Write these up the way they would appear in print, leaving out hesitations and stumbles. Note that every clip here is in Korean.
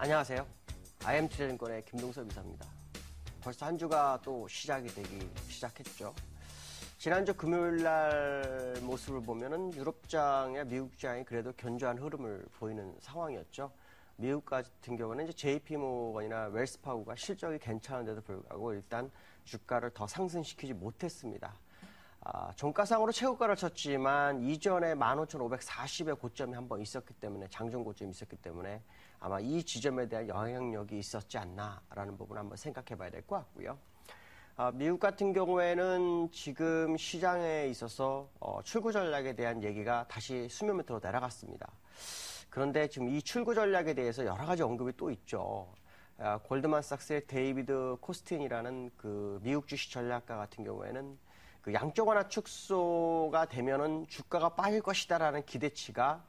안녕하세요. IM투자증권의 김동섭 이사입니다. 벌써 한 주가 또 시작했죠. 지난주 금요일날 모습을 보면은 유럽장이나 미국장이 그래도 견조한 흐름을 보이는 상황이었죠. 미국 같은 경우는 이제 JP모건이나 웰스파고가 실적이 괜찮은데도 불구하고 일단 주가를 더 상승시키지 못했습니다. 종가상으로 최고가를 쳤지만 이전에 15,540의 고점이 한번 있었기 때문에 장중 고점이 있었기 때문에 아마 이 지점에 대한 영향력이 있었지 않나라는 부분을 한번 생각해 봐야 될 것 같고요. 미국 같은 경우에는 지금 시장에 있어서 출구 전략에 대한 얘기가 다시 수면 밑으로 내려갔습니다. 그런데 지금 이 출구 전략에 대해서 여러 가지 언급이 또 있죠. 골드만삭스의 데이비드 코스틴이라는 그 미국 주식 전략가 같은 경우에는 그 양적 완화 축소가 되면은 주가가 빠질 것이다라는 기대치가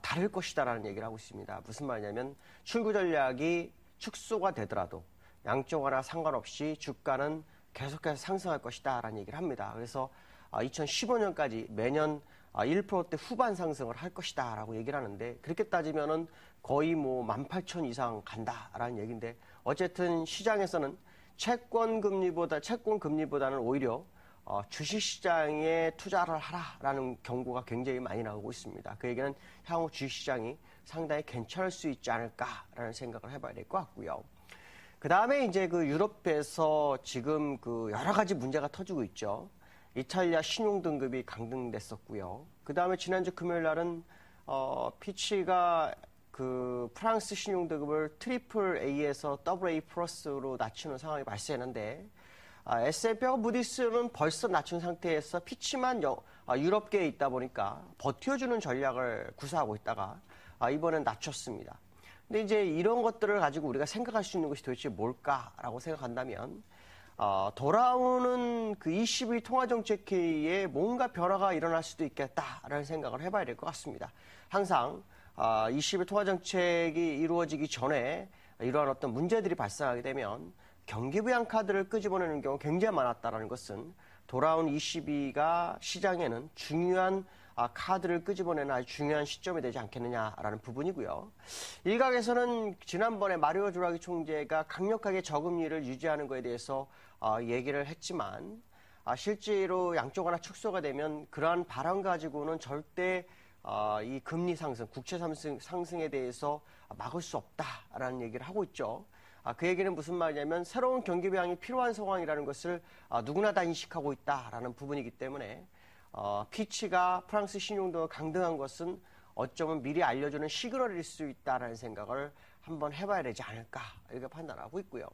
다를 것이다라는 얘기를 하고 있습니다. 무슨 말이냐면 출구 전략이 축소가 되더라도 양적 완화 상관없이 주가는 계속해서 상승할 것이다라는 얘기를 합니다. 그래서 2015년까지 매년 1%대 후반 상승을 할 것이다라고 얘기를 하는데 그렇게 따지면은 거의 뭐 18,000 이상 간다라는 얘기인데 어쨌든 시장에서는 채권 금리보다는 오히려 주식시장에 투자를 하라라는 경고가 굉장히 많이 나오고 있습니다. 그 얘기는 향후 주식시장이 상당히 괜찮을 수 있지 않을까라는 생각을 해봐야 될 것 같고요. 그 다음에 이제 그 유럽에서 지금 그 여러 가지 문제가 터지고 있죠. 이탈리아 신용등급이 강등됐었고요. 그 다음에 지난주 금요일 날은, 피치가 그 프랑스 신용등급을 트리플 A에서 더블 A 플러스로 낮추는 상황이 발생했는데, S&P와 무디스는 벌써 낮춘 상태에서 피치만 유럽계에 있다 보니까 버텨주는 전략을 구사하고 있다가, 이번엔 낮췄습니다. 근데 이제 이런 것들을 가지고 우리가 생각할 수 있는 것이 도대체 뭘까라고 생각한다면, 돌아오는 그 22 통화정책회의에 뭔가 변화가 일어날 수도 있겠다라는 생각을 해봐야 될 것 같습니다. 항상 22 통화정책이 이루어지기 전에 이러한 어떤 문제들이 발생하게 되면 경기부양 카드를 끄집어내는 경우가 굉장히 많았다는 것은 돌아온 22가 시장에는 중요한 카드를 끄집어내는 아주 중요한 시점이 되지 않겠느냐라는 부분이고요. 일각에서는 지난번에 마리오 드라기 총재가 강력하게 저금리를 유지하는 것에 대해서 얘기를 했지만 실제로 양적 완화 축소가 되면 그러한 발언 가지고는 절대 이 금리 상승, 국채 상승에 대해서 막을 수 없다라는 얘기를 하고 있죠. 그 얘기는 무슨 말이냐면 새로운 경기부양이 필요한 상황이라는 것을 누구나 다 인식하고 있다라는 부분이기 때문에 피치가 프랑스 신용도가 강등한 것은 어쩌면 미리 알려주는 시그널일 수 있다라는 생각을 한번 해봐야 되지 않을까 이렇게 판단하고 있고요.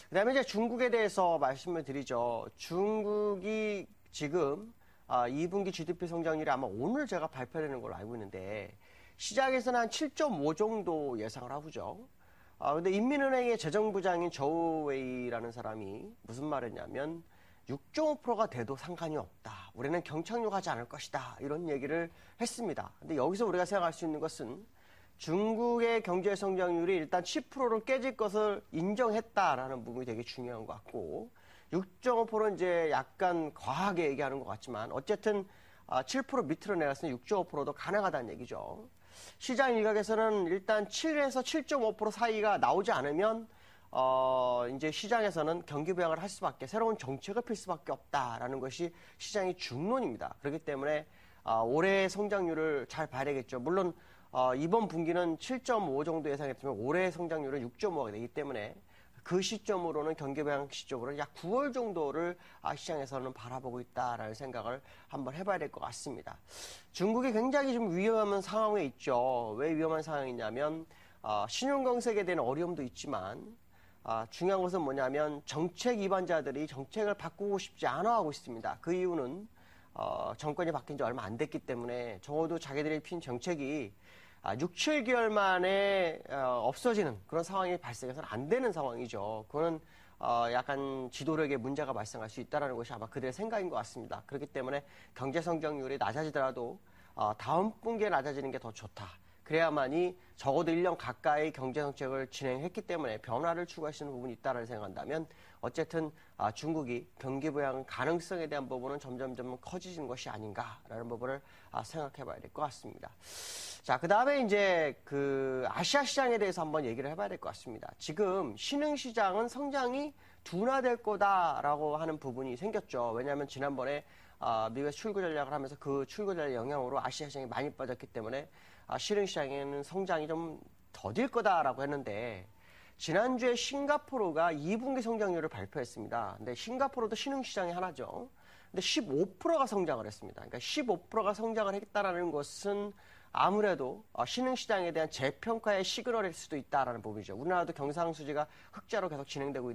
그 다음에 이제 중국에 대해서 말씀을 드리죠. 중국이 지금 2분기 GDP 성장률이 아마 오늘 제가 발표되는 걸로 알고 있는데 시장에서는 한 7.5 정도 예상을 하고죠. 근데 인민은행의 재정부장인 저우웨이라는 사람이 무슨 말했냐면 6.5%가 돼도 상관이 없다. 우리는 경착륙하지 않을 것이다. 이런 얘기를 했습니다. 근데 여기서 우리가 생각할 수 있는 것은 중국의 경제 성장률이 일단 10%를 깨질 것을 인정했다라는 부분이 되게 중요한 것 같고 6.5%는 이제 약간 과하게 얘기하는 것 같지만 어쨌든 7% 밑으로 내렸으니 6.5%도 가능하다는 얘기죠. 시장 일각에서는 일단 7에서 7.5% 사이가 나오지 않으면 이제 시장에서는 경기 부양을 할 수밖에 새로운 정책을 필 수밖에 없다라는 것이 시장의 중론입니다. 그렇기 때문에 올해의 성장률을 잘 봐야 되겠죠. 물론 이번 분기는 7.5 정도 예상했지만 올해의 성장률은 6.5가 되기 때문에 그 시점으로는 경기 부양 시점으로는 약 9월 정도를 시장에서는 바라보고 있다라는 생각을 한번 해봐야 될 것 같습니다. 중국이 굉장히 좀 위험한 상황에 있죠. 왜 위험한 상황이냐면 신용경색에 대한 어려움도 있지만 중요한 것은 뭐냐면 정책 위반자들이 정책을 바꾸고 싶지 않아 하고 있습니다. 그 이유는 정권이 바뀐 지 얼마 안 됐기 때문에 적어도 자기들이 핀 정책이 6, 7개월 만에 없어지는 그런 상황이 발생해서는 안 되는 상황이죠. 그거는 약간 지도력에 문제가 발생할 수 있다는 것이 아마 그들의 생각인 것 같습니다. 그렇기 때문에 경제 성장률이 낮아지더라도 다음 분기에 낮아지는 게 더 좋다. 그래야만이 적어도 1년 가까이 경제정책을 진행했기 때문에 변화를 추구하시는 부분이 있다고 생각한다면 어쨌든 중국이 경기 부양 가능성에 대한 부분은 점점 커지는 것이 아닌가라는 부분을 생각해 봐야 될 것 같습니다. 자, 그 다음에 이제 그 아시아 시장에 대해서 한번 얘기를 해봐야 될 것 같습니다. 지금 신흥시장은 성장이 둔화될 거다라고 하는 부분이 생겼죠. 왜냐하면 지난번에 미국의 출구 전략을 하면서 그 출구 전략 영향으로 아시아 시장이 많이 빠졌기 때문에 신흥시장에는 성장이 좀 더딜 거다라고 했는데 지난주에 싱가포르가 2분기 성장률을 발표했습니다. 근데 싱가포르도 신흥시장의 하나죠. 근데 15%가 성장을 했습니다. 그러니까 15%가 성장을 했다라는 것은 아무래도 신흥시장에 대한 재평가의 시그널일 수도 있다라는 부분이죠. 우리나라도 경상수지가 흑자로 계속 진행되고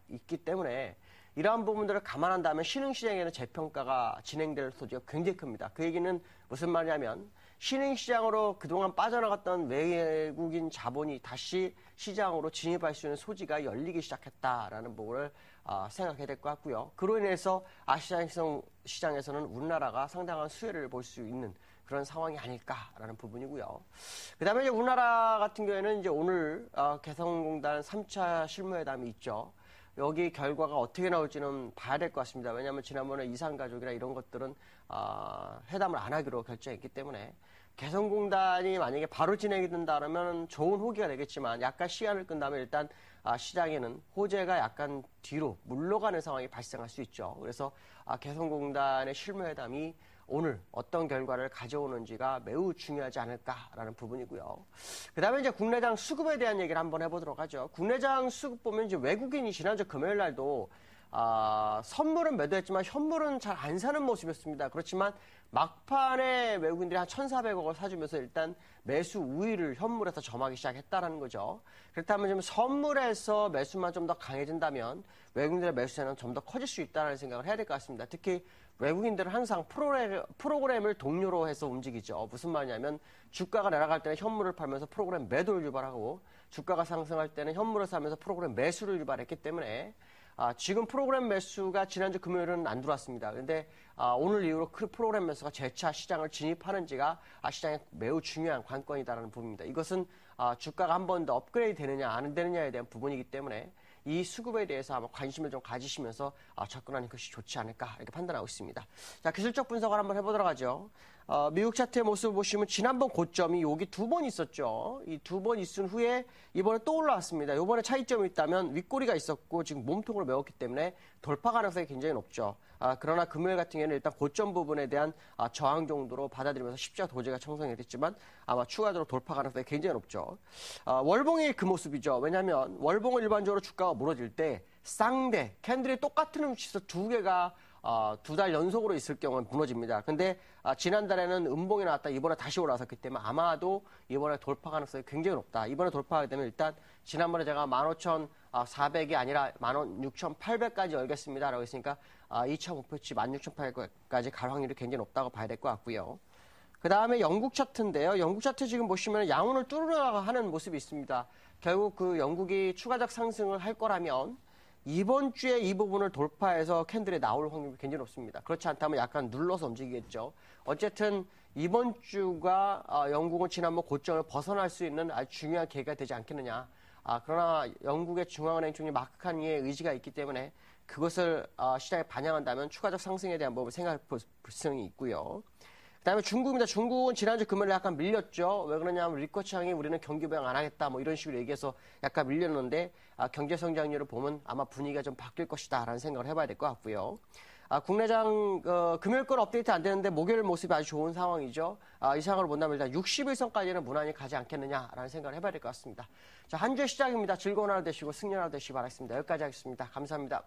있기 때문에 이러한 부분들을 감안한다면 신흥시장에는 재평가가 진행될 소지가 굉장히 큽니다. 그 얘기는 무슨 말이냐면 신흥시장으로 그동안 빠져나갔던 외국인 자본이 다시 시장으로 진입할 수 있는 소지가 열리기 시작했다라는 부분을 생각해야 될 것 같고요. 그로 인해서 아시아 시장에서는 우리나라가 상당한 수혜를 볼 수 있는 그런 상황이 아닐까라는 부분이고요. 그 다음에 이제 우리나라 같은 경우에는 이제 오늘 개성공단 3차 실무회담이 있죠. 여기 결과가 어떻게 나올지는 봐야 될 것 같습니다. 왜냐하면 지난번에 이산가족이나 이런 것들은 회담을 안 하기로 결정했기 때문에 개성공단이 만약에 바로 진행이 된다면 좋은 호기가 되겠지만 약간 시간을 끈다면 일단 시장에는 호재가 약간 뒤로 물러가는 상황이 발생할 수 있죠. 그래서 개성공단의 실무회담이 오늘 어떤 결과를 가져오는지가 매우 중요하지 않을까라는 부분이고요. 그 다음에 이제 국내장 수급에 대한 얘기를 한번 해보도록 하죠. 국내장 수급 보면 이제 외국인이 지난주 금요일 날도 선물은 매도했지만 현물은 잘 안 사는 모습이었습니다. 그렇지만 막판에 외국인들이 한 1,400억을 사주면서 일단 매수 우위를 현물에서 점하기 시작했다는 거죠. 그렇다면 지금 선물에서 매수만 좀 더 강해진다면 외국인들의 매수세는 좀 더 커질 수 있다는 생각을 해야 될 것 같습니다. 특히 외국인들은 항상 프로그램을 동료로 해서 움직이죠. 무슨 말이냐면 주가가 내려갈 때는 현물을 팔면서 프로그램 매도를 유발하고 주가가 상승할 때는 현물을 사면서 프로그램 매수를 유발했기 때문에 지금 프로그램 매수가 지난주 금요일은 안 들어왔습니다. 그런데 오늘 이후로 프로그램 매수가 재차 시장을 진입하는지가 시장에 매우 중요한 관건이다라는 부분입니다. 이것은 주가가 한 번 더 업그레이드 되느냐 안 되느냐에 대한 부분이기 때문에 이 수급에 대해서 아마 관심을 좀 가지시면서 접근하는 것이 좋지 않을까 이렇게 판단하고 있습니다. 자, 기술적 분석을 한번 해보도록 하죠. 미국 차트의 모습을 보시면 지난번 고점이 여기 2번 있었죠. 이 2번 있은 후에 이번에 또 올라왔습니다. 이번에 차이점이 있다면 윗꼬리가 있었고 지금 몸통을 메웠기 때문에 돌파 가능성이 굉장히 높죠. 그러나 금요일 같은 경우에는 일단 고점 부분에 대한 저항 정도로 받아들이면서 십자 도제가 형성이 됐지만 아마 추가적으로 돌파 가능성이 굉장히 높죠. 월봉이 그 모습이죠. 왜냐하면 월봉은 일반적으로 주가가 무너질 때 쌍대, 캔들이 똑같은 위치에서 두 개가 2달 연속으로 있을 경우는 무너집니다. 근데 지난달에는 음봉이 나왔다 이번에 다시 올라섰기 때문에 아마도 이번에 돌파 가능성이 굉장히 높다. 이번에 돌파하게 되면 일단 지난번에 제가 15,400이 아니라 16,800까지 열겠습니다. 라고 했으니까 2차 목표치 16,800까지 갈 확률이 굉장히 높다고 봐야 될 것 같고요. 그 다음에 영국 차트인데요. 영국 차트 지금 보시면 양운을 뚫으려고 하는 모습이 있습니다. 결국 그 영국이 추가적 상승을 할 거라면 이번 주에 이 부분을 돌파해서 캔들이 나올 확률이 굉장히 높습니다. 그렇지 않다면 약간 눌러서 움직이겠죠. 어쨌든 이번 주가 영국은 지난번 고점을 벗어날 수 있는 아주 중요한 계기가 되지 않겠느냐. 그러나 영국의 중앙은행 총리 마크 카니의 의지가 있기 때문에 그것을 시장에 반영한다면 추가적 상승에 대한 부분을 생각할 가능성이 있고요. 그 다음에 중국입니다. 중국은 지난주 금요일에 약간 밀렸죠. 왜 그러냐면 리커창이 우리는 경기 부양 안 하겠다 뭐 이런 식으로 얘기해서 약간 밀렸는데 경제 성장률을 보면 아마 분위기가 좀 바뀔 것이다 라는 생각을 해봐야 될 것 같고요. 국내장 금요일 건 업데이트 안 되는데 목요일 모습이 아주 좋은 상황이죠. 이 상황을 본다면 일단 60일선까지는 무난히 가지 않겠느냐라는 생각을 해봐야 될 것 같습니다. 자, 한 주의 시작입니다. 즐거운 하루 되시고 승리한 하루 되시기 바라겠습니다. 여기까지 하겠습니다. 감사합니다.